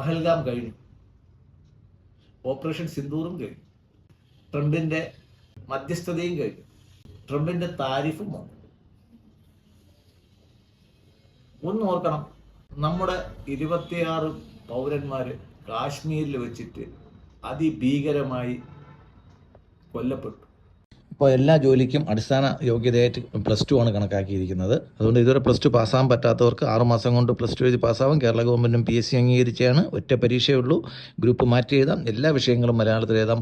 പഹൽഗാം കഴിഞ്ഞു, ഓപ്പറേഷൻ സിന്ദൂറും കഴിഞ്ഞു, ട്രംപിന്റെ മധ്യസ്ഥതയും കഴിഞ്ഞു, ട്രംപിന്റെ താരിഫും വന്നു. ഒന്ന് ഓർക്കണം, നമ്മുടെ 26 പൗരന്മാര് കാശ്മീരിൽ വെച്ചിട്ട് അതിഭീകരമായി കൊല്ലപ്പെട്ടു. ഇപ്പോൾ എല്ലാ ജോലിക്കും അടിസ്ഥാന യോഗ്യതയായിട്ട് +2 ആണ് കണക്കാക്കിയിരിക്കുന്നത്. അതുകൊണ്ട് ഇതുവരെ +2 പാസ്സാകാൻ പറ്റാത്തവർക്ക് 6 മാസം കൊണ്ട് +2 എഴുതി പാസ്സാവും. കേരള ഗവൺമെൻറ്റും PSC അംഗീകരിച്ചാണ്. ഒറ്റ പരീക്ഷയേ ഉള്ളൂ. ഗ്രൂപ്പ് മാറ്റി എഴുതാം. എല്ലാ വിഷയങ്ങളും മലയാളത്തിൽ എഴുതാം.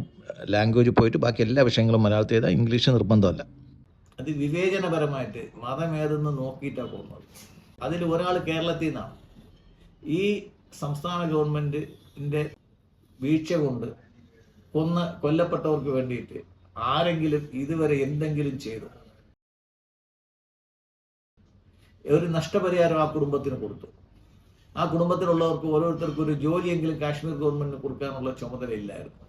ലാംഗ്വേജ് പോയിട്ട് ബാക്കി എല്ലാ വിഷയങ്ങളും മലയാളത്തിൽ എഴുതാം. ഇംഗ്ലീഷ് നിർബന്ധമല്ല. അത് വിവേചനപരമായിട്ട് മതമേതെന്ന് നോക്കിയിട്ടാണ് പോകുന്നത്. അതിൽ ഒരാൾ കേരളത്തിൽ നിന്നാണ്. ഈ സംസ്ഥാന ഗവൺമെൻറ്റിൻ്റെ വീഴ്ച കൊണ്ട് കൊല്ലപ്പെട്ടവർക്ക് വേണ്ടിയിട്ട് ആരെങ്കിലും ഇതുവരെ എന്തെങ്കിലും ചെയ്തു? ഒരു നഷ്ടപരിഹാരം ആ കുടുംബത്തിന് കൊടുത്തു. ആ കുടുംബത്തിലുള്ളവർക്ക് ഓരോരുത്തർക്കും ഒരു ജോലിയെങ്കിലും കാശ്മീർ ഗവൺമെന്റിന് കൊടുക്കാനുള്ള ചുമതല ഇല്ലായിരുന്നു.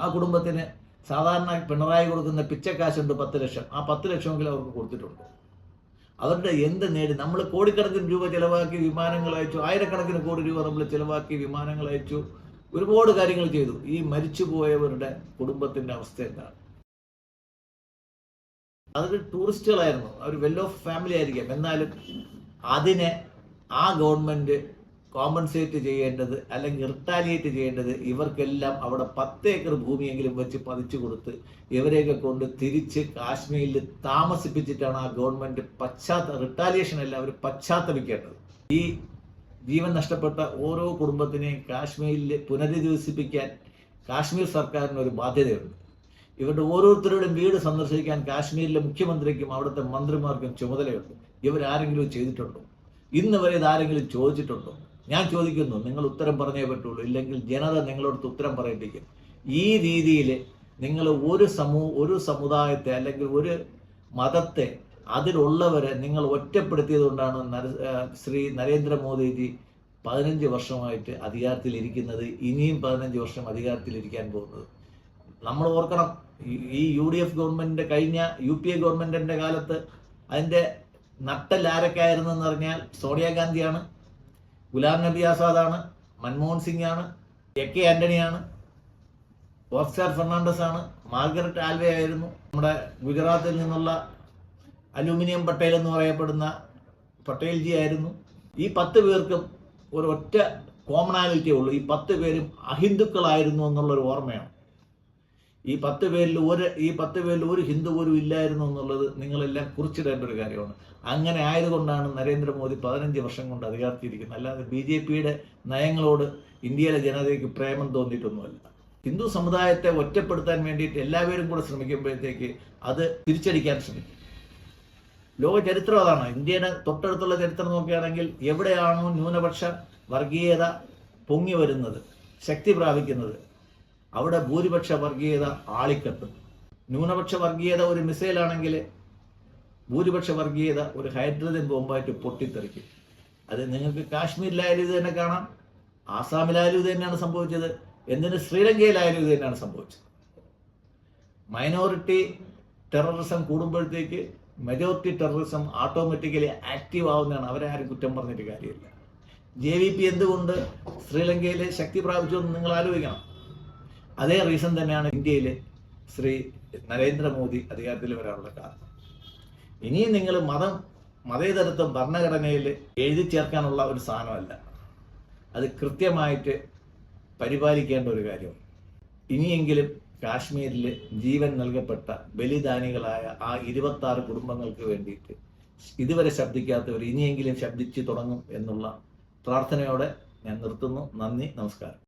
ആ കുടുംബത്തിന് സാധാരണ പിണറായി കൊടുക്കുന്ന പിച്ചക്കാശുണ്ട് 10 ലക്ഷം. ആ 10 ലക്ഷമെങ്കിലും അവർക്ക് കൊടുത്തിട്ടുണ്ട്. അവരുടെ എന്ത് നേടി? നമ്മൾ കോടിക്കണക്കിന് രൂപ ചിലവാക്കി വിമാനങ്ങൾ അയച്ചു, ആയിരക്കണക്കിന് കോടി രൂപ നമ്മൾ ചിലവാക്കി വിമാനങ്ങൾ അയച്ചു, ഒരുപാട് കാര്യങ്ങൾ ചെയ്തു. ഈ മരിച്ചുപോയവരുടെ കുടുംബത്തിന്റെ അവസ്ഥ എന്താണ്? അതൊരു ടൂറിസ്റ്റുകളായിരുന്നു, അവർ വെൽ ഓഫ് ഫാമിലി ആയിരിക്കാം. എന്നാലും അതിനെ ആ ഗവൺമെന്റ് കോമ്പൻസേറ്റ് ചെയ്യേണ്ടത് അല്ലെങ്കിൽ റിട്ടാലിയേറ്റ് ചെയ്യേണ്ടത് ഇവർക്കെല്ലാം അവിടെ 10 ഏക്കർ ഭൂമിയെങ്കിലും വെച്ച് പതിച്ചു കൊടുത്ത് ഇവരെയൊക്കെ കൊണ്ട് തിരിച്ച് കാശ്മീരിൽ താമസിപ്പിച്ചിട്ടാണ് ആ ഗവൺമെന്റ് റിട്ടാലിയേഷൻ അല്ല, അവർ പശ്ചാത്തപിക്കേണ്ടത്. ഈ ജീവൻ നഷ്ടപ്പെട്ട ഓരോ കുടുംബത്തിനെയും കാശ്മീരിൽ പുനരധിവസിപ്പിക്കാൻ കാശ്മീർ സർക്കാരിന് ഒരു ബാധ്യതയുണ്ട്. ഇവരുടെ ഓരോരുത്തരുടെയും വീട് സന്ദർശിക്കാൻ കാശ്മീരിലെ മുഖ്യമന്ത്രിക്കും അവിടുത്തെ മന്ത്രിമാർക്കും ചുമതലയുണ്ട്. ഇവരാരെങ്കിലും ചെയ്തിട്ടുണ്ടോ? ഇന്ന് വരെ ഇതാരെങ്കിലും ചോദിച്ചിട്ടുണ്ടോ? ഞാൻ ചോദിക്കുന്നു, നിങ്ങൾ ഉത്തരം പറഞ്ഞേ പറ്റുള്ളൂ. ഇല്ലെങ്കിൽ ജനത നിങ്ങളോട് ഉത്തരം പറയിപ്പിക്കും. ഈ രീതിയിൽ നിങ്ങൾ ഒരു സമുദായത്തെ അല്ലെങ്കിൽ ഒരു മതത്തെ അതിലുള്ളവരെ നിങ്ങൾ ഒറ്റപ്പെടുത്തിയത് കൊണ്ടാണ് ശ്രീ നരേന്ദ്രമോദിജി 15 വർഷമായിട്ട് അധികാരത്തിലിരിക്കുന്നത്. ഇനിയും 15 വർഷം അധികാരത്തിലിരിക്കാൻ പോകുന്നത്. നമ്മൾ ഓർക്കണം, ഈ UDF ഗവൺമെന്റിന്റെ കഴിഞ്ഞ UPA ഗവൺമെന്റിന്റെ കാലത്ത് അതിന്റെ നട്ടൽ ആരൊക്കെയായിരുന്നു എന്ന് പറഞ്ഞാൽ സോണിയാഗാന്ധിയാണ്, ഗുലാം നബി ആസാദാണ്, മൻമോഹൻ സിംഗ് ആണ്, AK ആന്റണിയാണ്, ഓസ്കാർ ഫെർണാണ്ടസ് ആണ്, മാർഗരറ്റ് ആൽവേ ആയിരുന്നു, നമ്മുടെ ഗുജറാത്തിൽ നിന്നുള്ള അലൂമിനിയം പട്ടേൽ എന്ന് പറയപ്പെടുന്ന പട്ടേൽജി ആയിരുന്നു. ഈ 10 പേർക്കും ഒരൊറ്റ കോമണാലിറ്റി ഉള്ളൂ. ഈ 10 പേരും അഹിന്ദുക്കളായിരുന്നു എന്നുള്ളൊരു ഓർമ്മയാണ്. ഈ 10 പേരിൽ ഒരു ഹിന്ദു പോലും ഇല്ലായിരുന്നു എന്നുള്ളത് നിങ്ങളെല്ലാം കുറിച്ചിടേണ്ട ഒരു കാര്യമാണ്. അങ്ങനെ ആയതുകൊണ്ടാണ് നരേന്ദ്രമോദി 15 വർഷം കൊണ്ട് അധികാരത്തിയിരിക്കുന്നത്. അല്ലാതെ BJPയുടെ നയങ്ങളോട് ഇന്ത്യയിലെ ജനതയ്ക്ക് പ്രേമം തോന്നിയിട്ടൊന്നുമല്ല. ഹിന്ദു സമുദായത്തെ ഒറ്റപ്പെടുത്താൻ വേണ്ടിയിട്ട് എല്ലാവരും കൂടെ ശ്രമിക്കുമ്പോഴത്തേക്ക് അത് തിരിച്ചടിക്കാൻ ശ്രമിക്കും. ലോക ചരിത്രം അതാണ്. ഇന്ത്യയുടെ തൊട്ടടുത്തുള്ള ചരിത്രം നോക്കുകയാണെങ്കിൽ എവിടെയാണോ ന്യൂനപക്ഷ വർഗീയത പൊങ്ങി വരുന്നത്, ശക്തി പ്രാപിക്കുന്നത്, അവിടെ ഭൂരിപക്ഷ വർഗീയത ആളിക്കത്തും. ന്യൂനപക്ഷ വർഗീയത ഒരു മിസൈലാണെങ്കിൽ ഭൂരിപക്ഷ വർഗീയത ഒരു ഹൈഡ്രജൻ ബോംബായിട്ട് പൊട്ടിത്തെറിക്കും. അത് നിങ്ങൾക്ക് കാശ്മീരിലായാലും ഇത് തന്നെ കാണാം, ആസാമിലായാലും ഇത് തന്നെയാണ് സംഭവിച്ചത്, എന്തിന് ശ്രീലങ്കയിലായാലും ഇത് തന്നെയാണ് സംഭവിച്ചത്. മൈനോറിറ്റി ടെററിസം കൂടുമ്പോഴത്തേക്ക് മെജോറിറ്റി ടെററിസം ഓട്ടോമാറ്റിക്കലി ആക്റ്റീവ് ആവുന്നതാണ്. അവരെ ആരും കുറ്റം പറഞ്ഞിട്ട് കാര്യമില്ല. JVP എന്തുകൊണ്ട് ശ്രീലങ്കയിൽ ശക്തി പ്രാപിച്ചു എന്ന് നിങ്ങൾ ആലോചിക്കണം. അതേ റീസൺ തന്നെയാണ് ഇന്ത്യയിൽ ശ്രീ നരേന്ദ്രമോദി അധികാരത്തിൽ വരാനുള്ള കാരണം. ഇനിയും നിങ്ങൾ മതേതരത്വം ഭരണഘടനയിൽ എഴുതി ചേർക്കാനുള്ള ഒരു സാധനമല്ല, അത് കൃത്യമായിട്ട് പരിപാലിക്കേണ്ട ഒരു കാര്യമാണ്. ഇനിയെങ്കിലും കാശ്മീരിൽ ജീവൻ നൽകപ്പെട്ട ബലിദാനികളായ ആ 26 കുടുംബങ്ങൾക്ക് വേണ്ടിയിട്ട് ഇതുവരെ ശബ്ദിക്കാത്തവർ ഇനിയെങ്കിലും ശബ്ദിച്ചു തുടങ്ങും എന്നുള്ള പ്രാർത്ഥനയോടെ ഞാൻ നിർത്തുന്നു. നന്ദി, നമസ്കാരം.